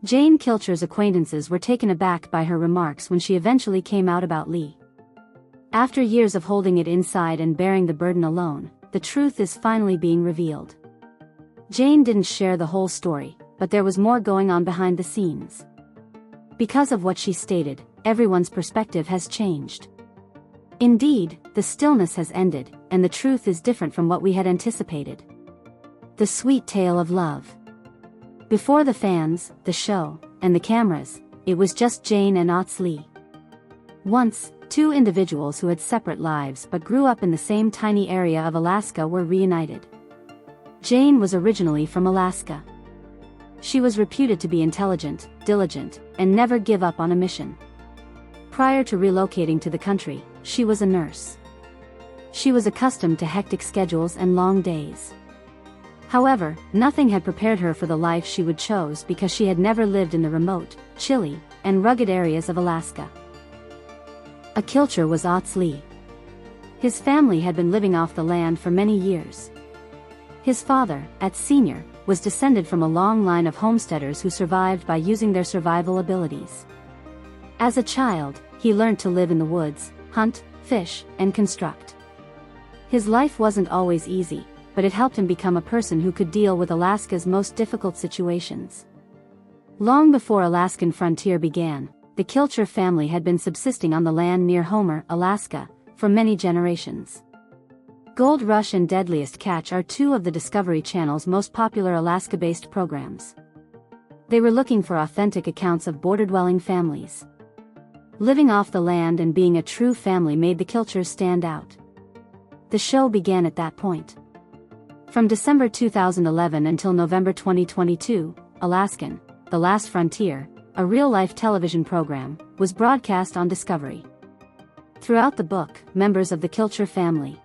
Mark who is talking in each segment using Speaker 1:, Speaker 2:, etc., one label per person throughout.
Speaker 1: Jane Kilcher's acquaintances were taken aback by her remarks when she eventually came out about Lee. After years of holding it inside and bearing the burden alone, the truth is finally being revealed. Jane didn't share the whole story, but there was more going on behind the scenes. Because of what she stated, everyone's perspective has changed. Indeed, the stillness has ended, and the truth is different from what we had anticipated. The sweet tale of love. Before the fans, the show, and the cameras, it was just Jane and Ats Lee. Once, two individuals who had separate lives but grew up in the same tiny area of Alaska were reunited. Jane was originally from Alaska. She was reputed to be intelligent, diligent, and never give up on a mission. Prior to relocating to the country, she was a nurse. She was accustomed to hectic schedules and long days. However, nothing had prepared her for the life she would choose because she had never lived in the remote, chilly, and rugged areas of Alaska. A Kilcher was Ats Lee. His family had been living off the land for many years. His father, Ats Sr., was descended from a long line of homesteaders who survived by using their survival abilities. As a child, he learned to live in the woods, hunt, fish, and construct. His life wasn't always easy, but it helped him become a person who could deal with Alaska's most difficult situations. Long before Alaskan frontier began, the Kilcher family had been subsisting on the land near Homer, Alaska, for many generations. Gold Rush and Deadliest Catch are two of the Discovery Channel's most popular Alaska-based programs. They were looking for authentic accounts of border-dwelling families. Living off the land and being a true family made the Kilchers stand out. The show began at that point. From December 2011 until November 2022, Alaskan, The Last Frontier, a real-life television program, was broadcast on Discovery. Throughout the book, members of the Kilcher family,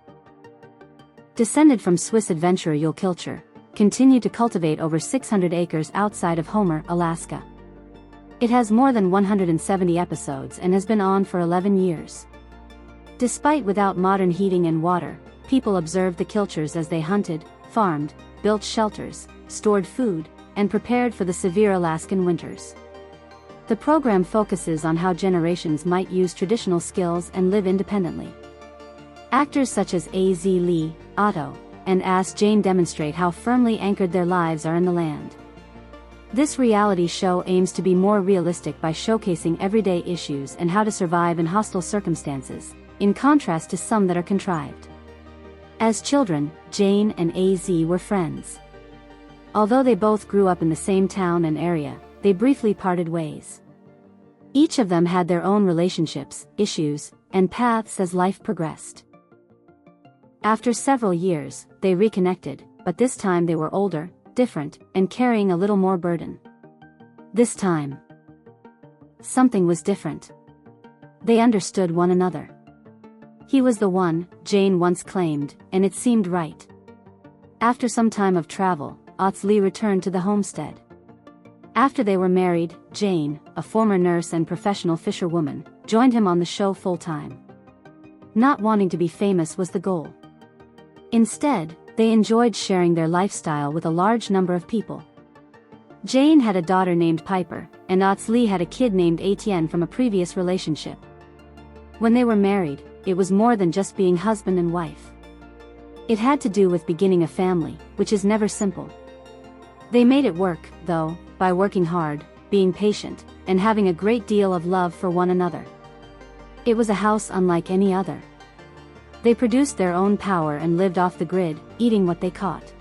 Speaker 1: descended from Swiss adventurer Yul Kilcher, continued to cultivate over 600 acres outside of Homer, Alaska. It has more than 170 episodes and has been on for 11 years. Despite without modern heating and water, people observed the Kilchers as they hunted, farmed, built shelters, stored food, and prepared for the severe Alaskan winters. The program focuses on how generations might use traditional skills and live independently. Actors such as A.Z. Lee, Otto, and As Jane demonstrate how firmly anchored their lives are in the land. This reality show aims to be more realistic by showcasing everyday issues and how to survive in hostile circumstances, in contrast to some that are contrived. As children, Jane and A.Z. were friends. Although they both grew up in the same town and area, they briefly parted ways. Each of them had their own relationships, issues, and paths as life progressed. After several years, they reconnected, but this time they were older, different, and carrying a little more burden. This time, something was different. They understood one another. He was the one, Jane once claimed, and it seemed right. After some time of travel, Ats Lee returned to the homestead. After they were married, Jane, a former nurse and professional fisherwoman, joined him on the show full-time. Not wanting to be famous was the goal. Instead, they enjoyed sharing their lifestyle with a large number of people. Jane had a daughter named Piper, and Ats Lee had a kid named Etienne from a previous relationship. When they were married, it was more than just being husband and wife. It had to do with beginning a family, which is never simple. They made it work, though, by working hard, being patient, and having a great deal of love for one another. It was a house unlike any other. They produced their own power and lived off the grid, eating what they caught.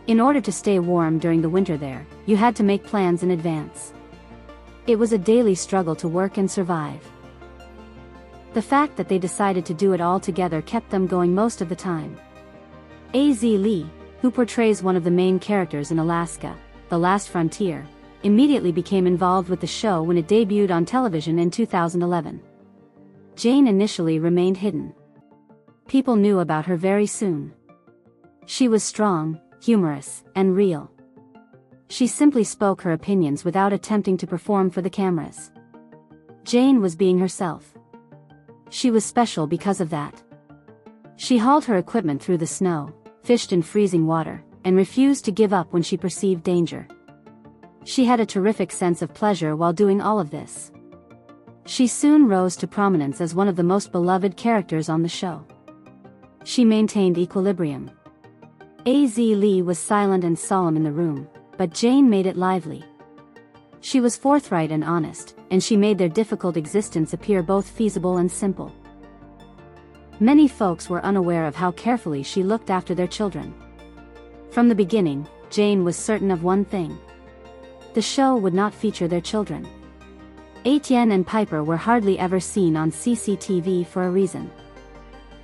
Speaker 1: In order to stay warm during the winter there, you had to make plans in advance. It was a daily struggle to work and survive. The fact that they decided to do it all together kept them going most of the time. A.Z. Lee, who portrays one of the main characters in Alaska, The Last Frontier, immediately became involved with the show when it debuted on television in 2011. Jane initially remained hidden. People knew about her very soon. She was strong, humorous, and real. She simply spoke her opinions without attempting to perform for the cameras. Jane was being herself. She was special because of that. She hauled her equipment through the snow, fished in freezing water, and refused to give up when she perceived danger. She had a terrific sense of pleasure while doing all of this. She soon rose to prominence as one of the most beloved characters on the show. She maintained equilibrium. Az Lee was silent and solemn in the room, but Jane made it lively. She was forthright and honest, and she made their difficult existence appear both feasible and simple. Many folks were unaware of how carefully she looked after their children. From the beginning, Jane was certain of one thing. The show would not feature their children. Etienne and Piper were hardly ever seen on CCTV for a reason.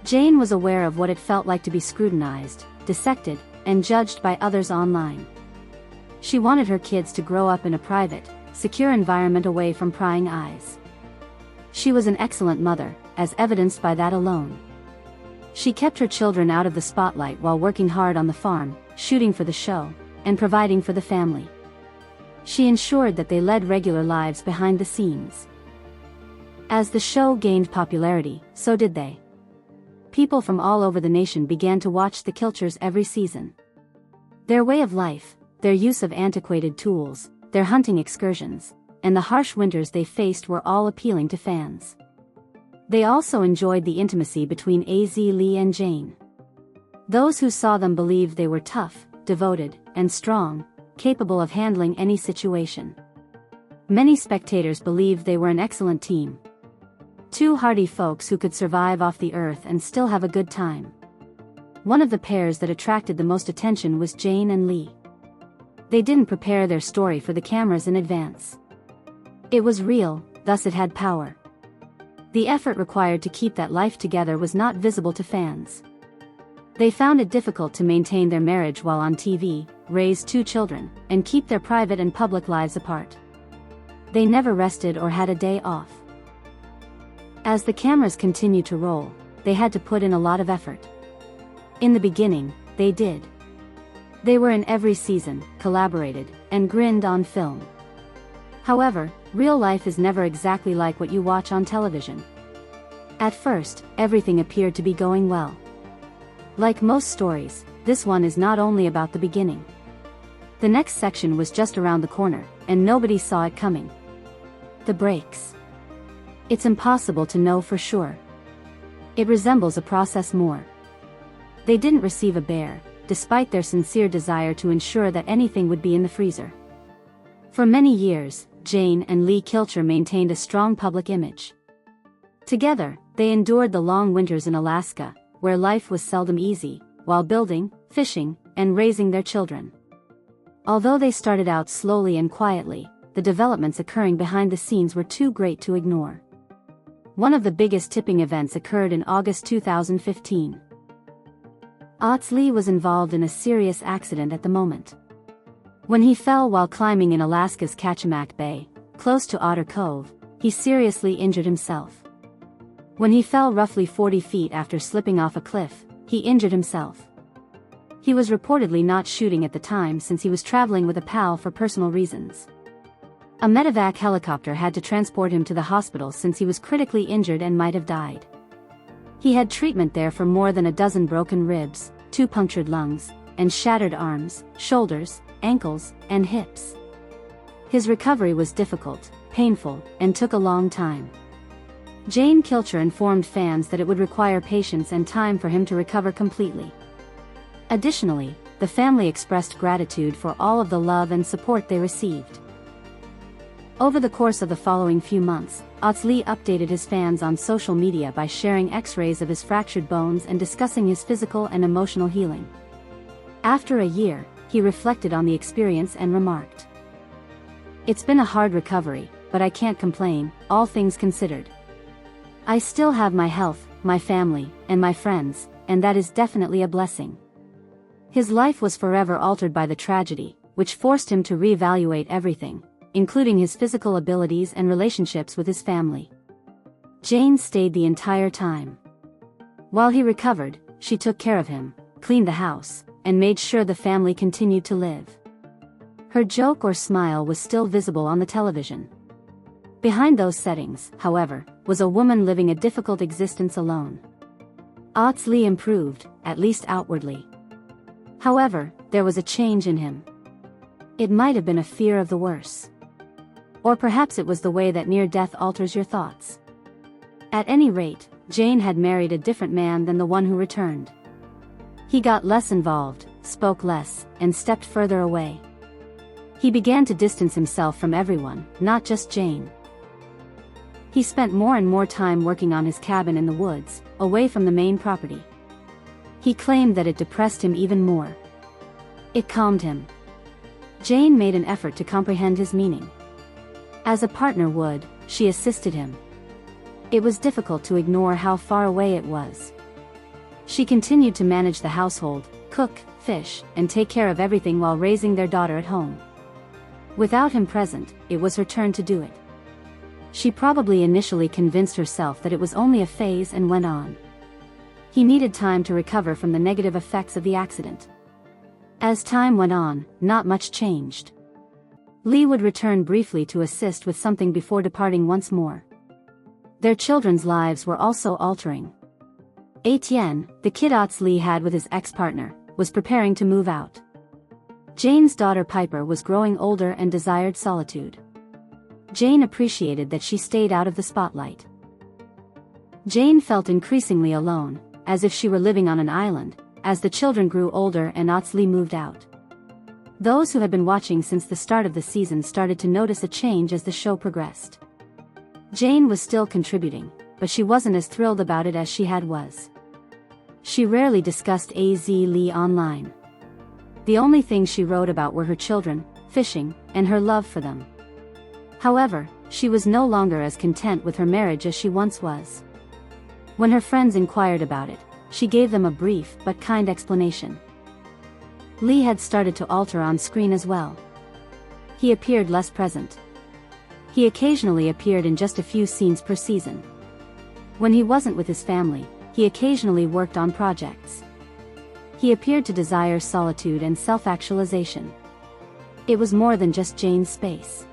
Speaker 1: Jane was aware of what it felt like to be scrutinized, dissected, and judged by others online. She wanted her kids to grow up in a private, secure environment away from prying eyes. She was an excellent mother, as evidenced by that alone. She kept her children out of the spotlight while working hard on the farm, shooting for the show, and providing for the family. She ensured that they led regular lives behind the scenes. As the show gained popularity, so did they. People from all over the nation began to watch the Kilchures every season. Their way of life, their use of antiquated tools, their hunting excursions, and the harsh winters they faced were all appealing to fans. They also enjoyed the intimacy between Az Lee and Jane. Those who saw them believed they were tough, devoted, and strong, capable of handling any situation. Many spectators believed they were an excellent team. Two hardy folks who could survive off the earth and still have a good time. One of the pairs that attracted the most attention was Jane and Lee. They didn't prepare their story for the cameras in advance. It was real, thus it had power. The effort required to keep that life together was not visible to fans. They found it difficult to maintain their marriage while on TV, raise two children, and keep their private and public lives apart. They never rested or had a day off. As the cameras continued to roll, they had to put in a lot of effort. In the beginning, they did. They were in every season, collaborated, and grinned on film. However, real life is never exactly like what you watch on television. At first, everything appeared to be going well. Like most stories, this one is not only about the beginning. The next section was just around the corner, and nobody saw it coming. The breaks. It's impossible to know for sure. It resembles a process more. They didn't receive a bear, despite their sincere desire to ensure that anything would be in the freezer. For many years, Jane and Lee Kilcher maintained a strong public image. Together, they endured the long winters in Alaska, where life was seldom easy, while building, fishing, and raising their children. Although they started out slowly and quietly, the developments occurring behind the scenes were too great to ignore. One of the biggest tipping events occurred in August 2015. Ats Lee was involved in a serious accident at the moment. When he fell while climbing in Alaska's Kachemak Bay, close to Otter Cove, he seriously injured himself. When he fell roughly 40 feet after slipping off a cliff, he injured himself. He was reportedly not shooting at the time since he was traveling with a pal for personal reasons. A medevac helicopter had to transport him to the hospital since he was critically injured and might have died. He had treatment there for more than a dozen broken ribs, 2 punctured lungs, and shattered arms, shoulders, ankles, and hips. His recovery was difficult, painful, and took a long time. Jane Kilcher informed fans that it would require patience and time for him to recover completely. Additionally, the family expressed gratitude for all of the love and support they received. Over the course of the following few months, Ats Lee updated his fans on social media by sharing X-rays of his fractured bones and discussing his physical and emotional healing. After a year, he reflected on the experience and remarked, "It's been a hard recovery, but I can't complain, all things considered. I still have my health, my family, and my friends, and that is definitely a blessing." His life was forever altered by the tragedy, which forced him to reevaluate everything, including his physical abilities and relationships with his family. Jane stayed the entire time. While he recovered, she took care of him, cleaned the house, and made sure the family continued to live. Her joke or smile was still visible on the television. Behind those settings, however, was a woman living a difficult existence alone. Ats Lee improved, at least outwardly. However, there was a change in him. It might have been a fear of the worse. Or perhaps it was the way that near death alters your thoughts. At any rate, Jane had married a different man than the one who returned. He got less involved, spoke less, and stepped further away. He began to distance himself from everyone, not just Jane. He spent more and more time working on his cabin in the woods, away from the main property. He claimed that it depressed him even more. It calmed him. Jane made an effort to comprehend his meaning. As a partner would, she assisted him. It was difficult to ignore how far away it was. She continued to manage the household, cook, fish, and take care of everything while raising their daughter at home. Without him present, it was her turn to do it. She probably initially convinced herself that it was only a phase and went on. He needed time to recover from the negative effects of the accident. As time went on, not much changed. Lee would return briefly to assist with something before departing once more. Their children's lives were also altering. Etienne, the kid Ats Lee had with his ex-partner, was preparing to move out. Jane's daughter Piper was growing older and desired solitude. Jane appreciated that she stayed out of the spotlight. Jane felt increasingly alone, as if she were living on an island, as the children grew older and Ats Lee moved out. Those who had been watching since the start of the season started to notice a change as the show progressed. Jane was still contributing, but she wasn't as thrilled about it as she was. She rarely discussed Az Lee online. The only things she wrote about were her children, fishing, and her love for them. However, she was no longer as content with her marriage as she once was. When her friends inquired about it, she gave them a brief but kind explanation. Lee had started to alter on screen as well. He appeared less present. He occasionally appeared in just a few scenes per season. When he wasn't with his family, he occasionally worked on projects. He appeared to desire solitude and self-actualization. It was more than just Jane's space.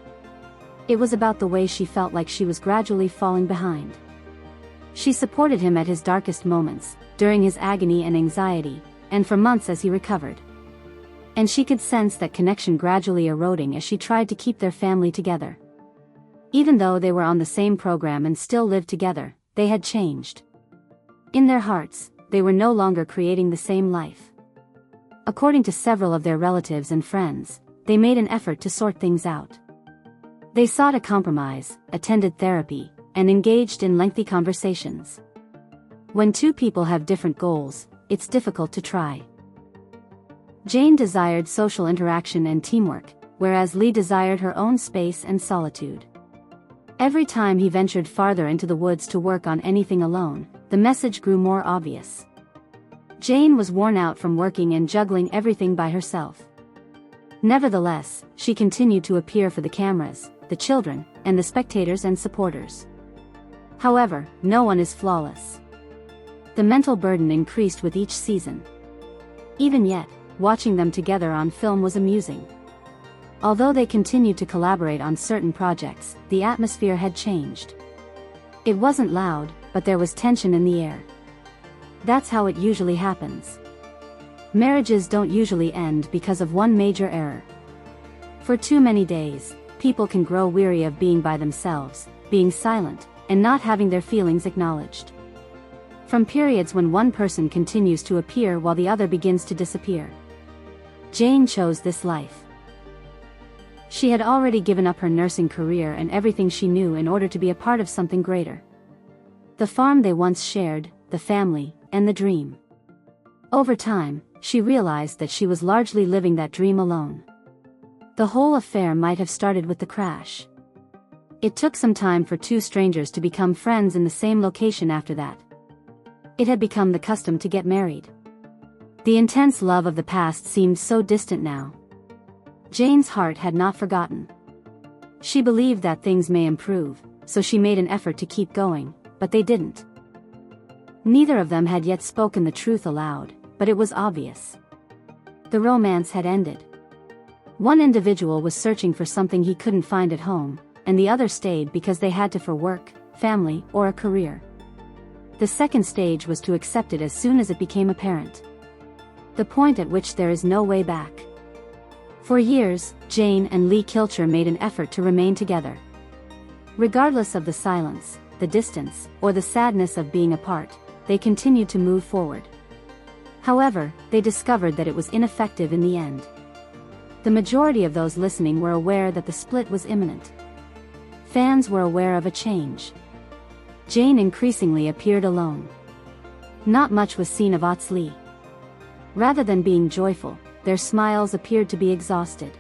Speaker 1: It was about the way she felt like she was gradually falling behind. She supported him at his darkest moments, during his agony and anxiety, and for months as he recovered. And she could sense that connection gradually eroding as she tried to keep their family together. Even though they were on the same program and still lived together, they had changed. In their hearts, they were no longer creating the same life. According to several of their relatives and friends, they made an effort to sort things out. They sought a compromise, attended therapy, and engaged in lengthy conversations. When two people have different goals, it's difficult to try. Jane desired social interaction and teamwork, whereas Lee desired her own space and solitude. Every time he ventured farther into the woods to work on anything alone, the message grew more obvious. Jane was worn out from working and juggling everything by herself. Nevertheless, she continued to appear for the cameras, the children, and the spectators and supporters. However, no one is flawless. The mental burden increased with each season. Even yet, watching them together on film was amusing. Although they continued to collaborate on certain projects, the atmosphere had changed. It wasn't loud, but there was tension in the air. That's how it usually happens. Marriages don't usually end because of one major error. For too many days, people can grow weary of being by themselves, being silent, and not having their feelings acknowledged. From periods when one person continues to appear while the other begins to disappear. Jane chose this life. She had already given up her nursing career and everything she knew in order to be a part of something greater. The farm they once shared, the family, and the dream. Over time, she realized that she was largely living that dream alone. The whole affair might have started with the crash. It took some time for two strangers to become friends in the same location after that. It had become the custom to get married. The intense love of the past seemed so distant now. Jane's heart had not forgotten. She believed that things may improve, so she made an effort to keep going, but they didn't. Neither of them had yet spoken the truth aloud, but it was obvious. The romance had ended. One individual was searching for something he couldn't find at home, and the other stayed because they had to for work, family, or a career. The second stage was to accept it as soon as it became apparent. The point at which there is no way back. For years, Jane and Lee Kilcher made an effort to remain together. Regardless of the silence, the distance, or the sadness of being apart, they continued to move forward. However, they discovered that it was ineffective in the end. The majority of those listening were aware that the split was imminent. Fans were aware of a change. Jane increasingly appeared alone. Not much was seen of Ats Lee. Rather than being joyful, their smiles appeared to be exhausted.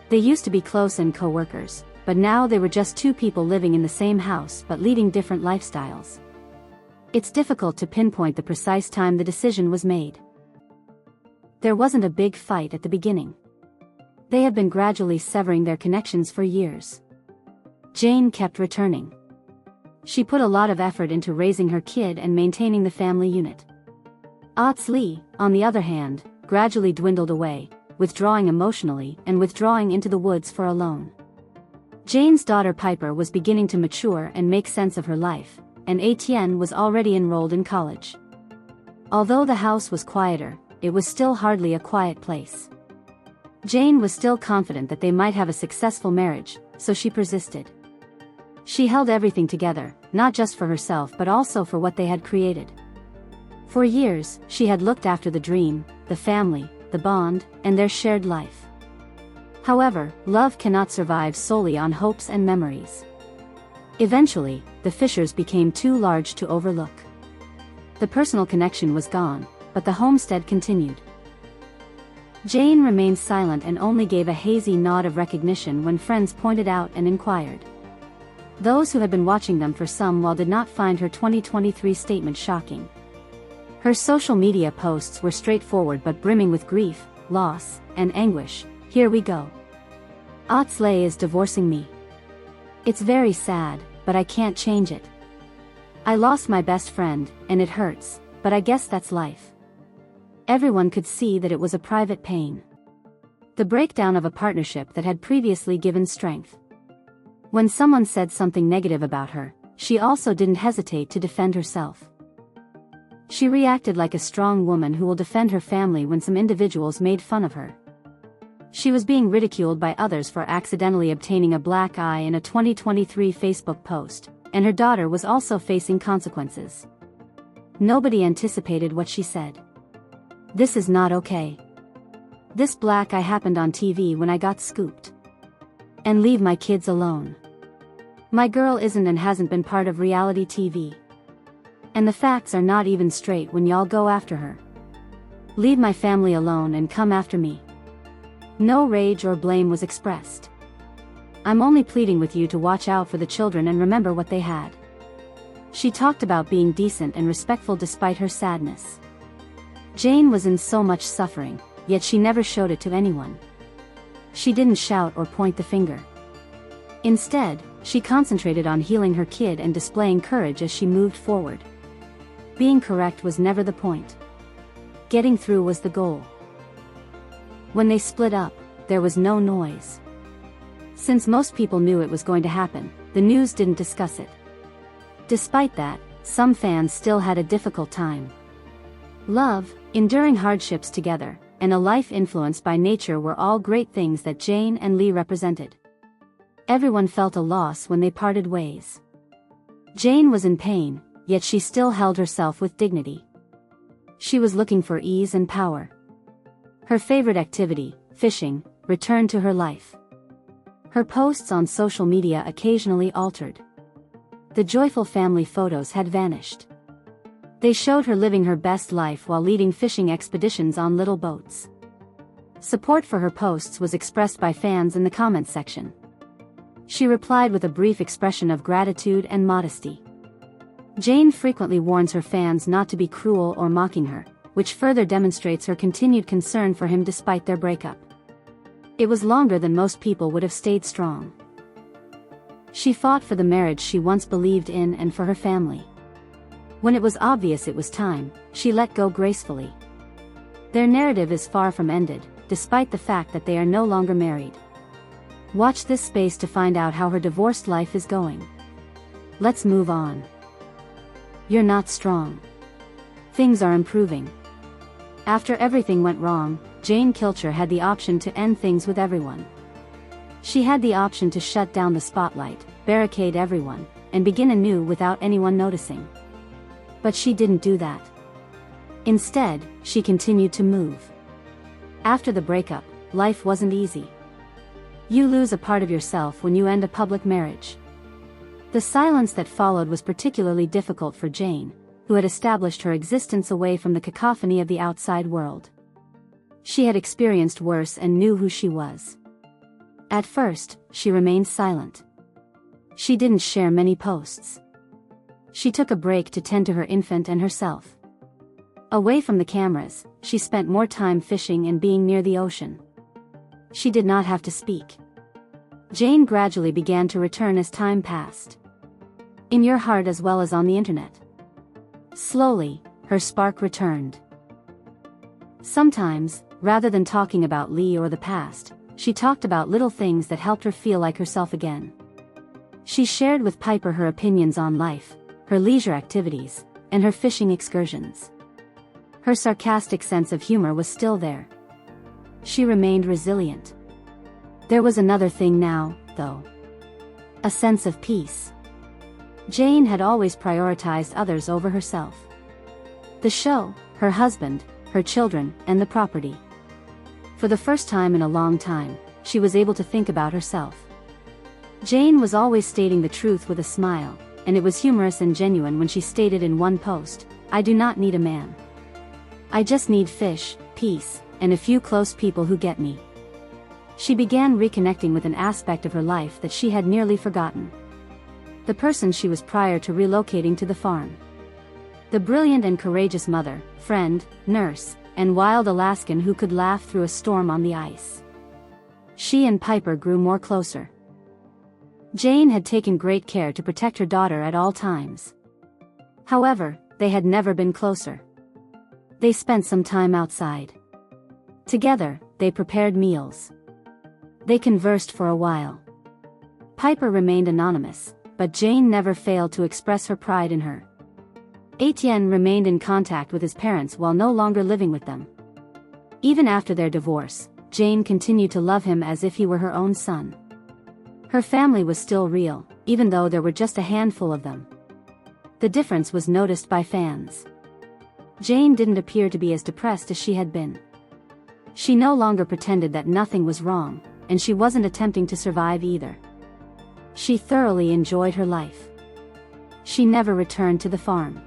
Speaker 1: They used to be close and co-workers, but now they were just two people living in the same house but leading different lifestyles. It's difficult to pinpoint the precise time the decision was made. There wasn't a big fight at the beginning. They had been gradually severing their connections for years. Jane kept returning. She put a lot of effort into raising her kid and maintaining the family unit. Ats Lee, on the other hand, gradually dwindled away, withdrawing emotionally and withdrawing into the woods for alone. Jane's daughter Piper was beginning to mature and make sense of her life, and Etienne was already enrolled in college. Although the house was quieter, it was still hardly a quiet place. Jane was still confident that they might have a successful marriage, so she persisted. She held everything together, not just for herself but also for what they had created. For years, she had looked after the dream, the family, the bond, and their shared life. However, love cannot survive solely on hopes and memories. Eventually, the fissures became too large to overlook. The personal connection was gone, but the homestead continued. Jane remained silent and only gave a hazy nod of recognition when friends pointed out and inquired. Those who had been watching them for some while did not find her 2023 statement shocking. Her social media posts were straightforward but brimming with grief, loss, and anguish. Here we go. Ats Lee is divorcing me. It's very sad, but I can't change it. I lost my best friend, and it hurts, but I guess that's life. Everyone could see that it was a private pain. The breakdown of a partnership that had previously given strength. When someone said something negative about her, she also didn't hesitate to defend herself. She reacted like a strong woman who will defend her family when some individuals made fun of her. She was being ridiculed by others for accidentally obtaining a black eye in a 2023 Facebook post, and her daughter was also facing consequences. Nobody anticipated what she said. This is not okay. This black eye happened on TV when I got scooped. And leave my kids alone. My girl isn't and hasn't been part of reality TV. And the facts are not even straight when y'all go after her. Leave my family alone and come after me. No rage or blame was expressed. I'm only pleading with you to watch out for the children and remember what they had. She talked about being decent and respectful despite her sadness. Jane was in so much suffering, yet she never showed it to anyone. She didn't shout or point the finger. Instead, she concentrated on healing her kid and displaying courage as she moved forward. Being correct was never the point. Getting through was the goal. When they split up, there was no noise. Since most people knew it was going to happen, the news didn't discuss it. Despite that, some fans still had a difficult time. Love, enduring hardships together, and a life influenced by nature were all great things that Jane and Lee represented. Everyone felt a loss when they parted ways. Jane was in pain, yet she still held herself with dignity. She was looking for ease and power. Her favorite activity, fishing, returned to her life. Her posts on social media occasionally altered. The joyful family photos had vanished. They showed her living her best life while leading fishing expeditions on little boats. Support for her posts was expressed by fans in the comments section. She replied with a brief expression of gratitude and modesty. Jane frequently warns her fans not to be cruel or mocking her, which further demonstrates her continued concern for him despite their breakup. It was longer than most people would have stayed strong. She fought for the marriage she once believed in and for her family. When it was obvious it was time, she let go gracefully. Their narrative is far from ended, despite the fact that they are no longer married. Watch this space to find out how her divorced life is going. Let's move on. You're not strong. Things are improving. After everything went wrong, Jane Kilcher had the option to end things with everyone. She had the option to shut down the spotlight, barricade everyone, and begin anew without anyone noticing. But she didn't do that. Instead, she continued to move. After the breakup, life wasn't easy. You lose a part of yourself when you end a public marriage. The silence that followed was particularly difficult for Jane, who had established her existence away from the cacophony of the outside world. She had experienced worse and knew who she was. At first, she remained silent. She didn't share many posts. She took a break to tend to her infant and herself. Away from the cameras, she spent more time fishing and being near the ocean. She did not have to speak. Jane gradually began to return as time passed. In your heart as well as on the internet. Slowly, her spark returned. Sometimes, rather than talking about Lee or the past, she talked about little things that helped her feel like herself again. She shared with Piper her opinions on life, her leisure activities, and her fishing excursions. Her sarcastic sense of humor was still there. She remained resilient. There was another thing now, though. A sense of peace. Jane had always prioritized others over herself. The show, her husband, her children, and the property. For the first time in a long time, she was able to think about herself. Jane was always stating the truth with a smile, and it was humorous and genuine when she stated in one post, "I do not need a man. I just need fish, peace, and a few close people who get me." She began reconnecting with an aspect of her life that she had nearly forgotten. The person she was prior to relocating to the farm. The brilliant and courageous mother, friend, nurse, and wild Alaskan who could laugh through a storm on the ice. She and Piper grew more closer. Jane had taken great care to protect her daughter at all times. However, they had never been closer. They spent some time outside. Together, they prepared meals. They conversed for a while. Piper remained anonymous, but Jane never failed to express her pride in her. Etienne remained in contact with his parents while no longer living with them. Even after their divorce, Jane continued to love him as if he were her own son. Her family was still real, even though there were just a handful of them. The difference was noticed by fans. Jane didn't appear to be as depressed as she had been. She no longer pretended that nothing was wrong, and she wasn't attempting to survive either. She thoroughly enjoyed her life. She never returned to the farm.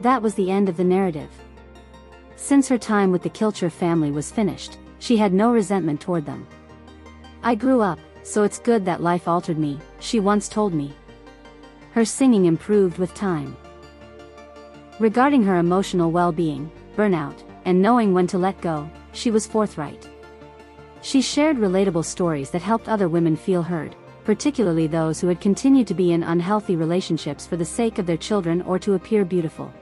Speaker 1: That was the end of the narrative. Since her time with the Kilcher family was finished, she had no resentment toward them. "I grew up, so it's good that life altered me," she once told me. Her singing improved with time. Regarding her emotional well-being, burnout, and knowing when to let go, she was forthright. She shared relatable stories that helped other women feel heard, particularly those who had continued to be in unhealthy relationships for the sake of their children or to appear beautiful.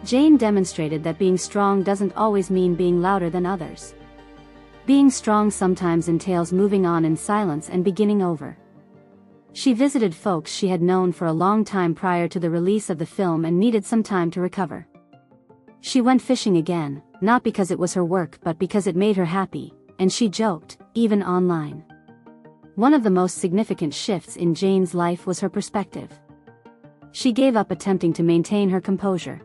Speaker 1: Jane demonstrated that being strong doesn't always mean being louder than others. Being strong sometimes entails moving on in silence and beginning over. She visited folks she had known for a long time prior to the release of the film and needed some time to recover. She went fishing again, not because it was her work but because it made her happy, and she joked, even online. One of the most significant shifts in Jane's life was her perspective. She gave up attempting to maintain her composure.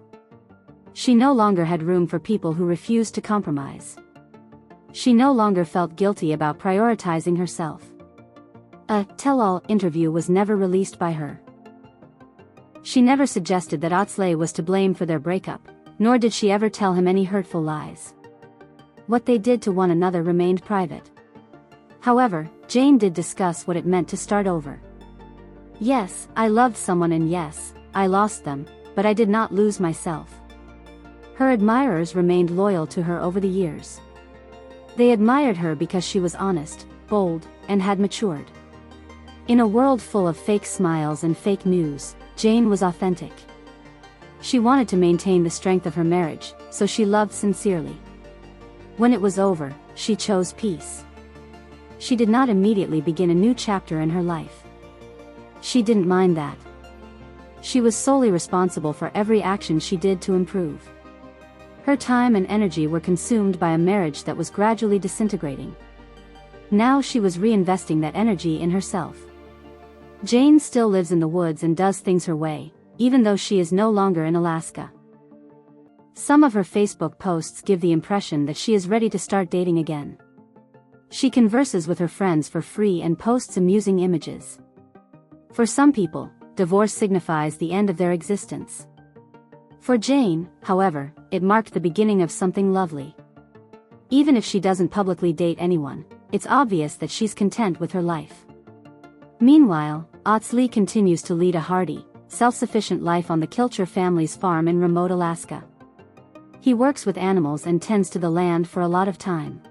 Speaker 1: She no longer had room for people who refused to compromise. She no longer felt guilty about prioritizing herself. A tell-all interview was never released by her. She never suggested that Ats Lee was to blame for their breakup, nor did she ever tell him any hurtful lies. What they did to one another remained private. However, Jane did discuss what it meant to start over. "Yes, I loved someone and yes, I lost them, but I did not lose myself." Her admirers remained loyal to her over the years. They admired her because she was honest, bold, and had matured. In a world full of fake smiles and fake news, Jane was authentic. She wanted to maintain the strength of her marriage, so she loved sincerely. When it was over, she chose peace. She did not immediately begin a new chapter in her life. She didn't mind that. She was solely responsible for every action she did to improve. Her time and energy were consumed by a marriage that was gradually disintegrating. Now she was reinvesting that energy in herself. Jane still lives in the woods and does things her way, even though she is no longer in Alaska. Some of her Facebook posts give the impression that she is ready to start dating again. She converses with her friends for free and posts amusing images. For some people, divorce signifies the end of their existence. For Jane, however, it marked the beginning of something lovely. Even if she doesn't publicly date anyone, it's obvious that she's content with her life. Meanwhile, Ats Lee continues to lead a hardy, self-sufficient life on the Kilcher family's farm in remote Alaska. He works with animals and tends to the land for a lot of time.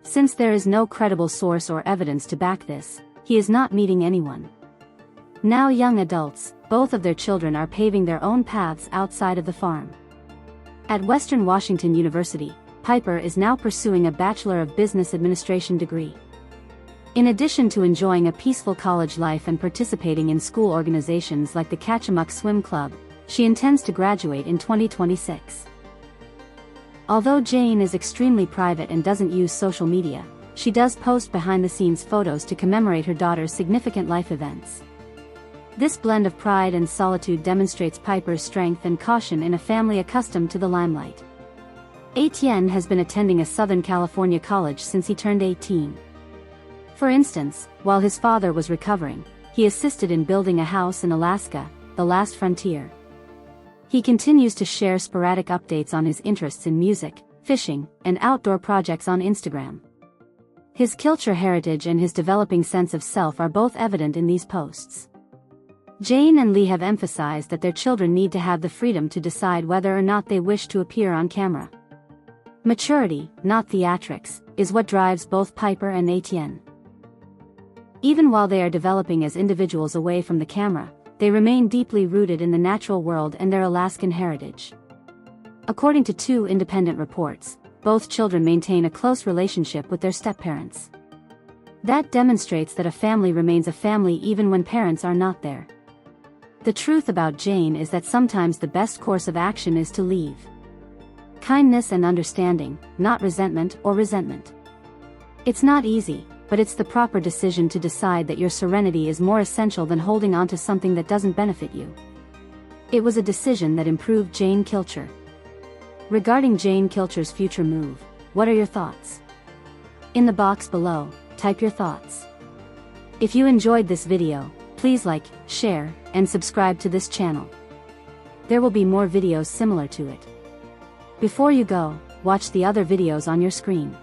Speaker 1: Since there is no credible source or evidence to back this, he is not meeting anyone. Now young adults, both of their children are paving their own paths outside of the farm. At Western Washington University, Piper is now pursuing a Bachelor of Business Administration degree. In addition to enjoying a peaceful college life and participating in school organizations like the Kachamuck Swim Club, she intends to graduate in 2026. Although Jane is extremely private and doesn't use social media, she does post behind-the-scenes photos to commemorate her daughter's significant life events. This blend of pride and solitude demonstrates Piper's strength and caution in a family accustomed to the limelight. Etienne has been attending a Southern California college since he turned 18. For instance, while his father was recovering, he assisted in building a house in Alaska, the last frontier. He continues to share sporadic updates on his interests in music, fishing, and outdoor projects on Instagram. His Kilcher heritage and his developing sense of self are both evident in these posts. Jane and Lee have emphasized that their children need to have the freedom to decide whether or not they wish to appear on camera. Maturity, not theatrics, is what drives both Piper and Etienne. Even while they are developing as individuals away from the camera, they remain deeply rooted in the natural world and their Alaskan heritage. According to 2 independent reports, both children maintain a close relationship with their step-parents. That demonstrates that a family remains a family even when parents are not there. The truth about Jane is that sometimes the best course of action is to leave. Kindness and understanding, not resentment or resentment. It's not easy, but it's the proper decision to decide that your serenity is more essential than holding on to something that doesn't benefit you. It was a decision that improved Jane Kilcher. Regarding Jane Kilcher's future move, what are your thoughts? In the box below, type your thoughts. If you enjoyed this video, please like, share, and subscribe to this channel. There will be more videos similar to it. Before you go, watch the other videos on your screen.